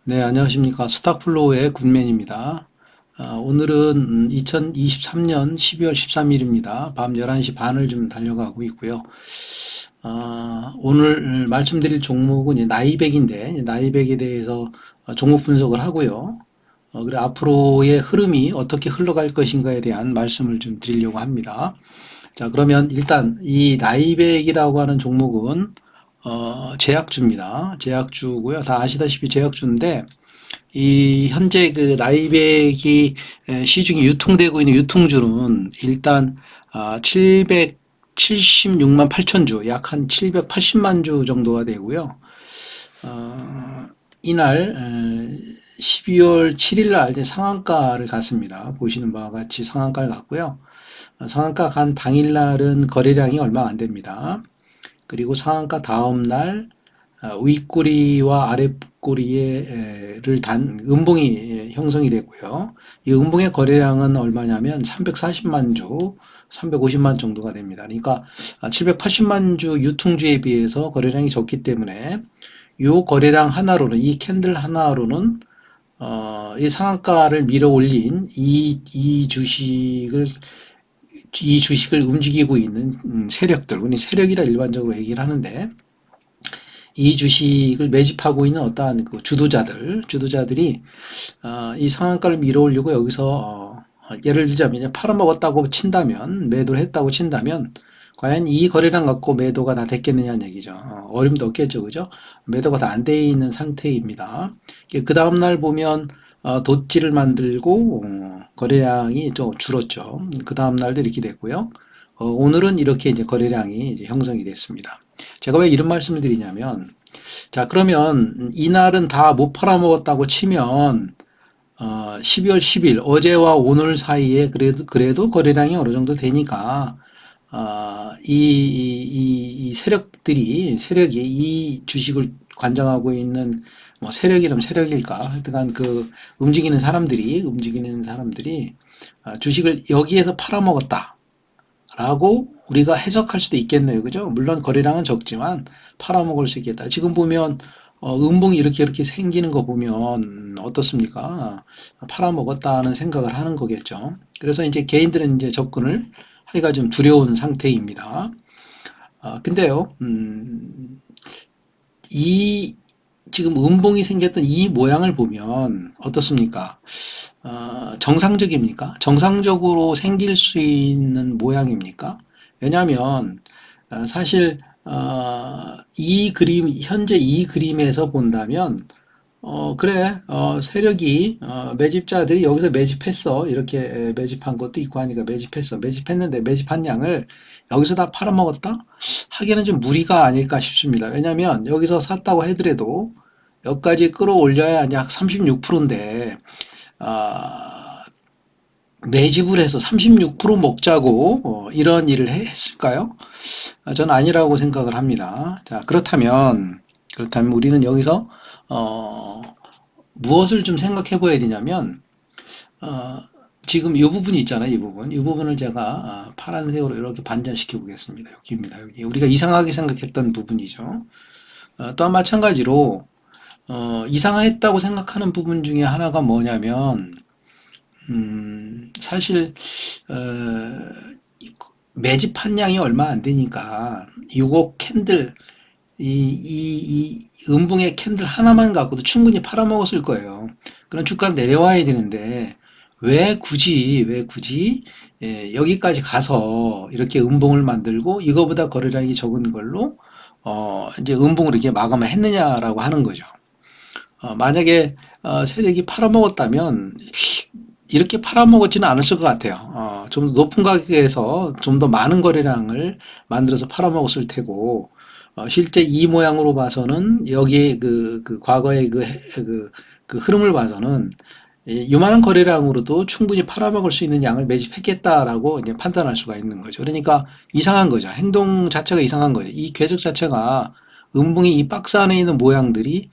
네, 안녕하십니까. 스탁플로우의 굿맨입니다. 오늘은 2023년 12월 13일입니다. 밤 11시 반을 좀 달려가고 있고요. 오늘 말씀드릴 종목은 이제 나이백인데, 나이백에 대해서 종목 분석을 하고요. 그리고 앞으로의 흐름이 어떻게 흘러갈 것인가에 대한 말씀을 좀 드리려고 합니다. 자, 그러면 일단 이 나이백이라고 하는 종목은 제약주입니다. 제약주고요. 다 아시다시피 제약주인데 이 현재 그 나이백이 시중에 유통되고 있는 유통주는 일단 776만 8천 주, 약 한 780만 주 정도가 되고요. 이날 12월 7일 날 이제 상한가를 갔습니다. 보시는 바와 같이 상한가를 갔고요. 상한가 간 당일 날은 거래량이 얼마 안 됩니다. 그리고 상한가 다음 날 윗꼬리와 아랫꼬리를 단 음봉이 형성이 됐고요. 이 음봉의 거래량은 얼마냐면 340만 주, 350만 정도가 됩니다. 그러니까 780만 주 유통주에 비해서 거래량이 적기 때문에 이 거래량 하나로는 이 캔들 하나로는 이 상한가를 밀어 올린 이 주식을 움직이고 있는 세력들, 우리 세력이라 일반적으로 얘기를 하는데 이 주식을 매집하고 있는 어떠한 그 주도자들이 이 상한가를 밀어올리고 여기서 예를 들자면 팔아먹었다고 친다면, 매도를 했다고 친다면 과연 이 거래량 갖고 매도가 다 됐겠느냐는 얘기죠. 어림도 없겠죠, 그죠? 매도가 다 안 돼 있는 상태입니다. 그 다음 날 보면 돛지를 만들고 거래량이 좀 줄었죠. 그 다음 날도 이렇게 됐고요. 오늘은 이렇게 이제 거래량이 이제 형성이 됐습니다. 제가 왜 이런 말씀을 드리냐면, 자, 그러면 이날은 다 못 팔아먹었다고 치면, 12월 10일, 어제와 오늘 사이에 그래도 거래량이 어느 정도 되니까, 이 세력이 이 주식을 관장하고 있는 뭐 세력이라면 세력일까? 하여튼간 그 움직이는 사람들이 주식을 여기에서 팔아먹었다. 라고 우리가 해석할 수도 있겠네요. 그죠? 물론 거래량은 적지만 팔아먹을 수 있겠다. 지금 보면 음봉이 이렇게 생기는 거 보면 어떻습니까? 팔아먹었다는 생각을 하는 거겠죠. 그래서 이제 개인들은 이제 접근을 하기가 좀 두려운 상태입니다. 근데요, 이 지금 음봉이 생겼던 이 모양을 보면 어떻습니까? 정상적입니까? 정상적으로 생길 수 있는 모양입니까? 왜냐하면 사실 이 그림 현재 이 그림에서 본다면 그래 세력이 매집자들이 여기서 매집했어 이렇게 매집한 것도 있고 하니까 매집했는데 매집한 양을 여기서 다 팔아먹었다? 하기에는 좀 무리가 아닐까 싶습니다. 왜냐하면 여기서 샀다고 하더라도 여기까지 끌어올려야 약 36%인데 매집을 해서 36% 먹자고 이런 일을 했을까요? 저는 아니라고 생각을 합니다. 자, 그렇다면 우리는 여기서 무엇을 좀 생각해 봐야 되냐면 어, 지금 이 부분이 있잖아요. 이 부분을 제가 파란색으로 이렇게 반전시켜 보겠습니다. 여기입니다. 여기 우리가 이상하게 생각했던 부분이죠. 또한 마찬가지로 이상했다고 생각하는 부분 중에 하나가 뭐냐면 사실 매집한 양이 얼마 안 되니까 요거 캔들 이 음봉의 캔들 하나만 갖고도 충분히 팔아먹었을 거예요. 그런 주가가 내려와야 되는데 왜 굳이 여기까지 가서 이렇게 음봉을 만들고 이거보다 거래량이 적은 걸로 이제 음봉을 이렇게 마감을 했느냐라고 하는 거죠. 만약에 세력이 팔아먹었다면 이렇게 팔아먹었지는 않았을 것 같아요. 좀 더 높은 가격에서 좀 더 많은 거래량을 만들어서 팔아먹었을 테고, 실제 이 모양으로 봐서는 여기에 그 과거의 그 흐름을 봐서는 이만한 거래량으로도 충분히 팔아먹을 수 있는 양을 매집했겠다라고 이제 판단할 수가 있는 거죠. 그러니까 이상한 거죠. 행동 자체가 이상한 거죠. 이 궤적 자체가 음봉이 이 박스 안에 있는 모양들이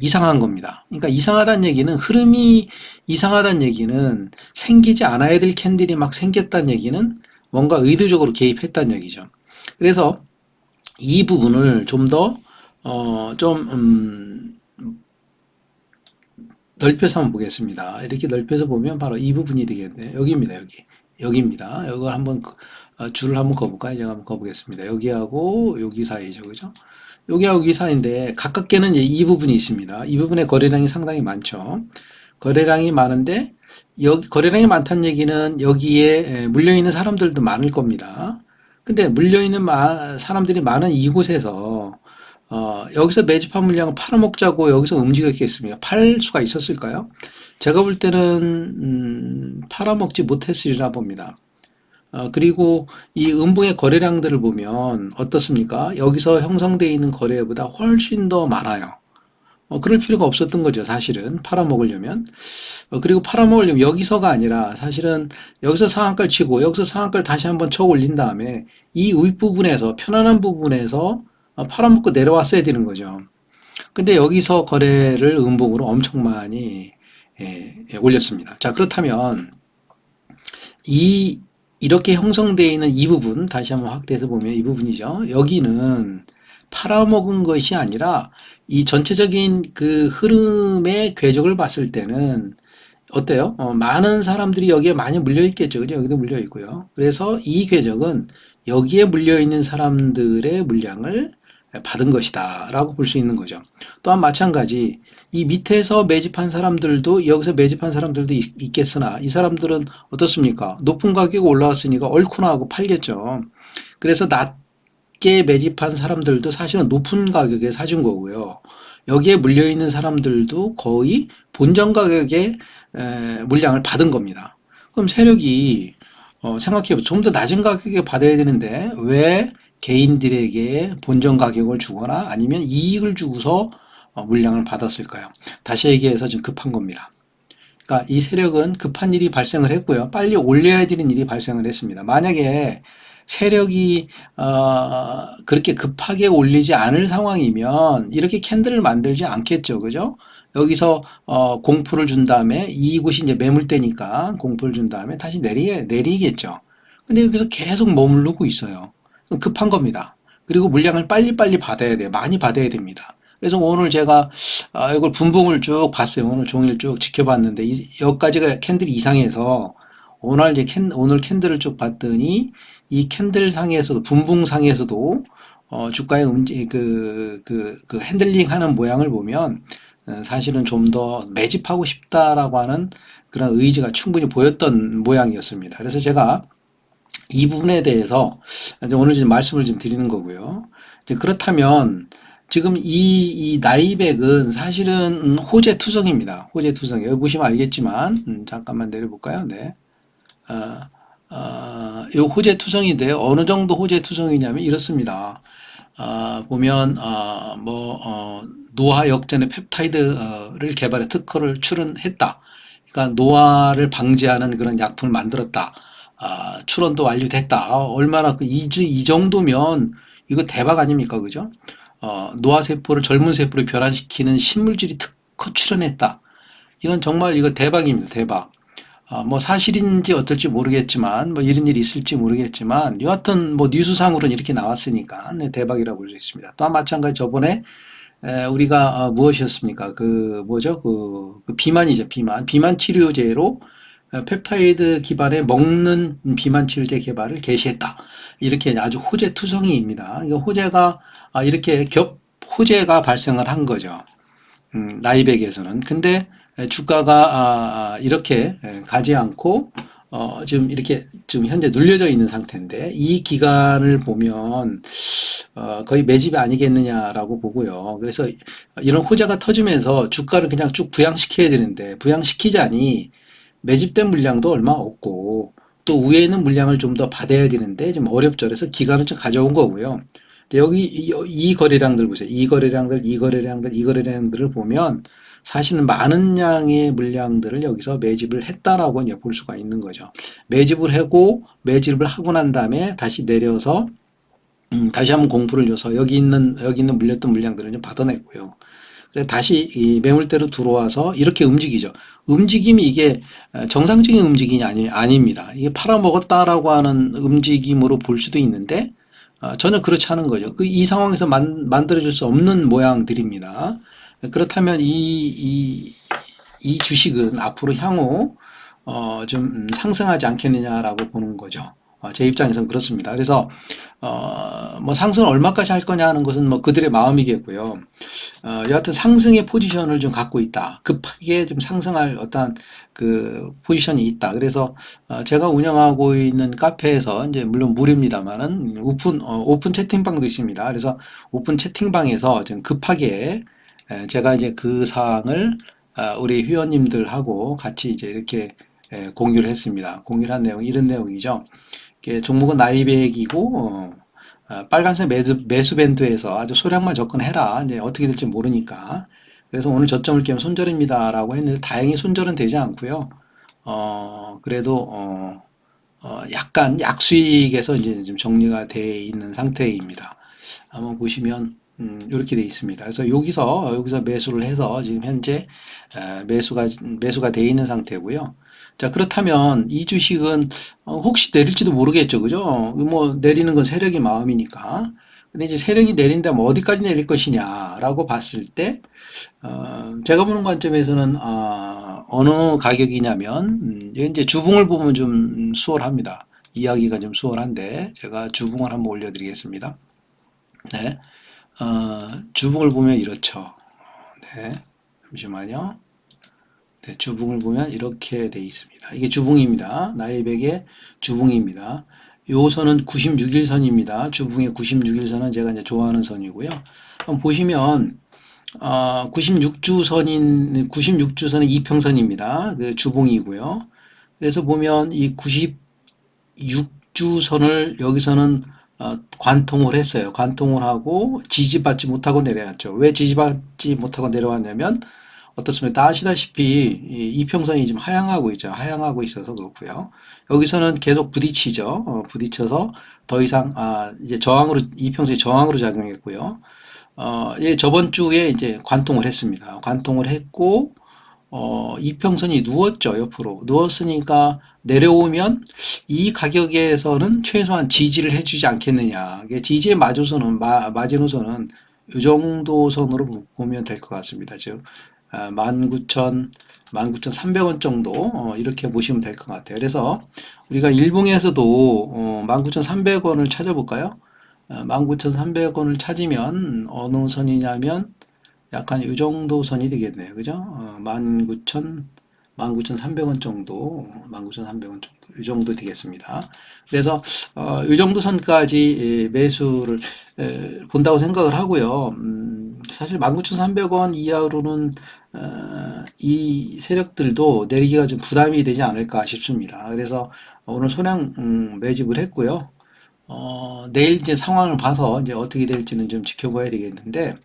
이상한 겁니다. 그러니까 이상하다는 얘기는 흐름이 이상하다는 얘기는 생기지 않아야 될 캔들이 막 생겼다는 얘기는 뭔가 의도적으로 개입했다는 얘기죠. 그래서 이 부분을 좀 더, 좀, 넓혀서 한번 보겠습니다. 이렇게 넓혀서 보면 바로 이 부분이 되겠네요. 여기입니다. 여기입니다. 이걸 한번 줄을 한번 그어볼까요? 제가 한번 그어보겠습니다. 여기하고 여기 사이죠, 그죠? 여기하고 여기 사이인데 가깝게는 이제 이 부분이 있습니다. 이 부분에 거래량이 상당히 많죠. 거래량이 많은데 여기 거래량이 많다는 얘기는 여기에 물려 있는 사람들도 많을 겁니다. 근데 물려 있는 사람들이 많은 이곳에서 여기서 매집한 물량을 팔아먹자고 여기서 움직였겠습니까? 팔 수가 있었을까요? 제가 볼 때는 팔아먹지 못했으리라 봅니다. 그리고 이 음봉의 거래량들을 보면 어떻습니까? 여기서 형성되어 있는 거래보다 훨씬 더 많아요. 그럴 필요가 없었던 거죠, 사실은. 팔아먹으려면. 그리고 팔아먹으려면 여기서가 아니라 사실은 여기서 상한가를 치고 여기서 상한가를 다시 한번 쳐 올린 다음에 이 윗부분에서, 편안한 부분에서 팔아먹고 내려왔어야 되는 거죠. 근데 여기서 거래를 음봉으로 엄청 많이 올렸습니다. 자, 그렇다면 이렇게 형성되어 있는 이 부분, 다시 한번 확대해서 보면 이 부분이죠. 여기는 팔아먹은 것이 아니라 이 전체적인 그 흐름의 궤적을 봤을 때는 어때요? 많은 사람들이 여기에 많이 물려 있겠죠. 그죠? 여기도 물려 있고요. 그래서 이 궤적은 여기에 물려 있는 사람들의 물량을 받은 것이다 라고 볼 수 있는 거죠. 또한 마찬가지 이 밑에서 매집한 사람들도 여기서 매집한 사람들도 있겠으나 이 사람들은 어떻습니까? 높은 가격에 올라왔으니까 옳구나 하고 팔겠죠. 그래서 낮게 매집한 사람들도 사실은 높은 가격에 사준 거고요. 여기에 물려있는 사람들도 거의 본전 가격에 물량을 받은 겁니다. 그럼 세력이 생각해보면 좀 더 낮은 가격에 받아야 되는데 왜 개인들에게 본전 가격을 주거나 아니면 이익을 주고서 물량을 받았을까요? 다시 얘기해서 좀 급한 겁니다. 그러니까 이 세력은 급한 일이 발생을 했고요. 빨리 올려야 되는 일이 발생을 했습니다. 만약에 세력이 그렇게 급하게 올리지 않을 상황이면 이렇게 캔들을 만들지 않겠죠. 그죠? 여기서 공포를 준 다음에 이곳이 이제 매물대니까 공포를 준 다음에 다시 내리겠죠. 근데 여기서 계속 머무르고 있어요. 급한 겁니다. 그리고 물량을 빨리빨리 받아야 돼요. 많이 받아야 됩니다. 그래서 오늘 제가 이걸 분봉을 쭉 봤어요. 오늘 종일 쭉 지켜봤는데 여기까지가 캔들 이상해서 오늘 캔들을 쭉 봤더니 이 캔들 상에서도 분봉 상에서도 주가의 그 핸들링 하는 모양을 보면 사실은 좀 더 매집하고 싶다라고 하는 그런 의지가 충분히 보였던 모양이었습니다. 그래서 제가 이 부분에 대해서 오늘 좀 말씀을 좀 드리는 거고요. 그렇다면 지금 이 나이백은 사실은 호재 투성입니다. 호재 투성. 여기 보시면 알겠지만 잠깐만 내려볼까요? 네. 이 호재 투성인데 어느 정도 호재 투성이냐면 이렇습니다. 보면 노화 역전의 펩타이드를 개발해 특허를 출원했다. 그러니까 노화를 방지하는 그런 약품을 만들었다. 출원도 완료됐다. 얼마나 이 정도면 이거 대박 아닙니까, 그죠? 노화 세포를 젊은 세포로 변환시키는 신물질이 특허 출원했다. 이건 정말 이거 대박입니다, 대박. 뭐 사실인지 어떨지 모르겠지만 뭐 이런 일이 있을지 모르겠지만 여하튼 뭐 뉴스상으로는 이렇게 나왔으니까 네, 대박이라고 볼 수 있습니다. 또한 마찬가지 저번에 우리가 무엇이었습니까? 그 뭐죠? 그 비만이죠, 비만 치료제로 펩타이드 기반의 먹는 비만 치료제 개발을 개시했다. 이렇게 아주 호재 투성이입니다. 이거 호재가 이렇게 호재가 발생을 한 거죠. 나이백에서는. 근데 주가가 이렇게 가지 않고 지금 이렇게 지금 현재 눌려져 있는 상태인데 이 기간을 보면 거의 매집이 아니겠느냐라고 보고요. 그래서 이런 호재가 터지면서 주가를 그냥 쭉 부양시켜야 되는데 부양시키자니 매집된 물량도 얼마 없고 또 위에 있는 물량을 좀 더 받아야 되는데 좀 어렵죠. 그래서 기간을 좀 가져온 거고요. 여기 이 거래량들 보세요. 이 거래량들을 보면 사실은 많은 양의 물량들을 여기서 매집을 했다라고 이제 볼 수가 있는 거죠. 매집을 하고 난 다음에 다시 내려서 다시 한번 공포를 줘서 여기 있는 물렸던 물량들을 좀 받아냈고요. 다시 이 매물대로 들어와서 이렇게 움직이죠. 움직임이 이게 정상적인 움직임이 아닙니다. 이게 팔아먹었다라고 하는 움직임으로 볼 수도 있는데 전혀 그렇지 않은 거죠. 이 상황에서 만들어질 수 없는 모양들입니다. 그렇다면 이 주식은 앞으로 향후 좀 상승하지 않겠느냐라고 보는 거죠. 제 입장에서는 그렇습니다. 그래서 뭐 상승을 얼마까지 할 거냐 하는 것은 뭐 그들의 마음이겠고요. 여하튼 상승의 포지션을 좀 갖고 있다. 급하게 좀 상승할 어떤 그 포지션이 있다. 그래서 제가 운영하고 있는 카페에서 이제 물론 무료입니다만은 오픈 채팅방도 있습니다. 그래서 오픈 채팅방에서 지금 급하게 제가 이제 그 사항을 우리 회원님들하고 같이 이제 이렇게 공유를 했습니다. 공유를 한 내용이 이런 내용이죠. 이게 종목은 나이백이고 빨간색 매수 밴드에서 아주 소량만 접근해라. 이제 어떻게 될지 모르니까. 그래서 오늘 저점을 깨면 손절입니다라고 했는데 다행히 손절은 되지 않고요. 그래도 약간 약수익에서 이제 좀 정리가 돼 있는 상태입니다. 한번 보시면 이렇게 돼 있습니다. 그래서 여기서 매수를 해서 지금 현재 매수가 돼 있는 상태고요. 자, 그렇다면 이 주식은 혹시 내릴지도 모르겠죠. 그죠? 뭐 내리는 건 세력의 마음이니까. 근데 이제 세력이 내린다면 어디까지 내릴 것이냐라고 봤을 때 제가 보는 관점에서는 어느 가격이냐면 이제 주봉을 보면 좀 수월합니다. 이야기가 좀 수월한데 제가 주봉을 한번 올려드리겠습니다. 네, 주봉을 보면 이렇죠. 네, 잠시만요. 네, 주봉을 보면 이렇게 돼 있습니다. 이게 주봉입니다. 나이백의 주봉입니다. 요 선은 96일선입니다. 주봉의 96일선은 제가 이제 좋아하는 선이고요. 한번 보시면 96주선은 이평선입니다. 그 주봉이고요. 그래서 보면 이 96주선을 여기서는 관통을 했어요. 관통을 하고 지지받지 못하고 내려왔죠. 왜 지지받지 못하고 내려왔냐면 어떻습니까? 아시다시피 이 이평선이 지금 하향하고 있죠. 하향하고 있어서 그렇고요. 여기서는 계속 부딪히죠. 부딪혀서 더 이상 이제 이평선이 저항으로 작용했고요. 예, 저번 주에 이제 관통을 했습니다. 관통을 했고, 이평선이 누웠죠, 옆으로. 누웠으니까 내려오면 이 가격에서는 최소한 지지를 해주지 않겠느냐. 이게 지지의 마지노선은 이 정도 선으로 보면 될 것 같습니다. 즉, 19,300원 정도, 이렇게 보시면 될 것 같아요. 그래서 우리가 일봉에서도 19,300원을 찾아볼까요? 19,300원을 찾으면 어느 선이냐면 약간 이 정도 선이 되겠네요. 그죠? 19,300원 정도, 19,300원 정도, 이 정도 되겠습니다. 그래서, 이 정도 선까지 매수를 본다고 생각을 하고요. 사실 19,300원 이하로는, 이 세력들도 내리기가 좀 부담이 되지 않을까 싶습니다. 그래서 오늘 소량 매집을 했고요. 내일 이제 상황을 봐서 이제 어떻게 될지는 좀 지켜봐야 되겠는데,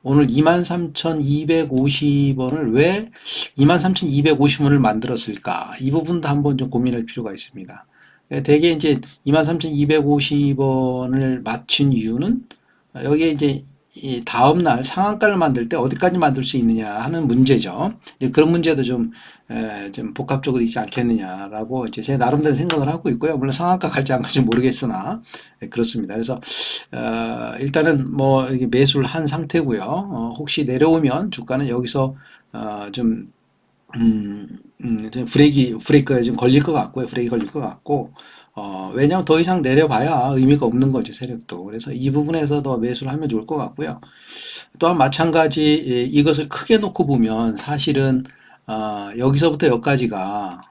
오늘 23,250원을 왜 23,250원을 만들었을까? 이 부분도 한번 좀 고민할 필요가 있습니다. 대개 이제 23,250원을 맞춘 이유는 여기에 이제 이 다음날 상한가를 만들 때 어디까지 만들 수 있느냐 하는 문제죠. 그런 문제도 좀 복합적으로 있지 않겠느냐라고 이제 제 나름대로 생각을 하고 있고요. 물론 상한가 갈지 안 갈지 모르겠으나 그렇습니다. 그래서 일단은 뭐 이렇게 매수를 한 상태고요. 혹시 내려오면 주가는 여기서 좀 브레이크가 좀 걸릴 것 같고요. 브레이크 걸릴 것 같고, 왜냐면 더 이상 내려봐야 의미가 없는 거죠, 세력도. 그래서 이 부분에서 더 매수를 하면 좋을 것 같고요. 또한 마찬가지, 이것을 크게 놓고 보면 사실은, 여기서부터 여기까지가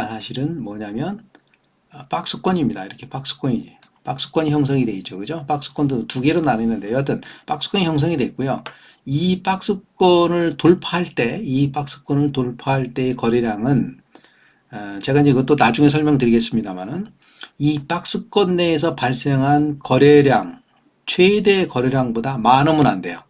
사실은 뭐냐면, 박스권입니다. 이렇게 박스권이지. 박스권이 형성이 돼 있죠. 그죠? 박스권도 두 개로 나뉘는데, 여하튼, 박스권이 형성이 됐고요. 이 박스권을 돌파할 때의 거래량은, 제가 이제 이것도 나중에 설명드리겠습니다만은, 이 박스권 내에서 발생한 거래량, 최대 거래량보다 많으면 안 돼요.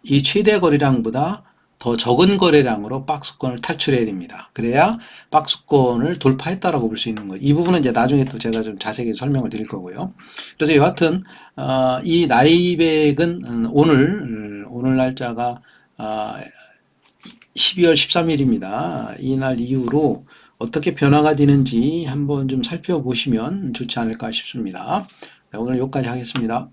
이 최대 거래량보다 더 적은 거래량으로 박스권을 탈출해야 됩니다. 그래야 박스권을 돌파했다라고 볼 수 있는 거예요. 이 부분은 이제 나중에 또 제가 좀 자세히 설명을 드릴 거고요. 그래서 여하튼 이 나이백은 오늘 날짜가 12월 13일입니다. 이날 이후로 어떻게 변화가 되는지 한번 좀 살펴보시면 좋지 않을까 싶습니다. 네, 오늘 여기까지 하겠습니다.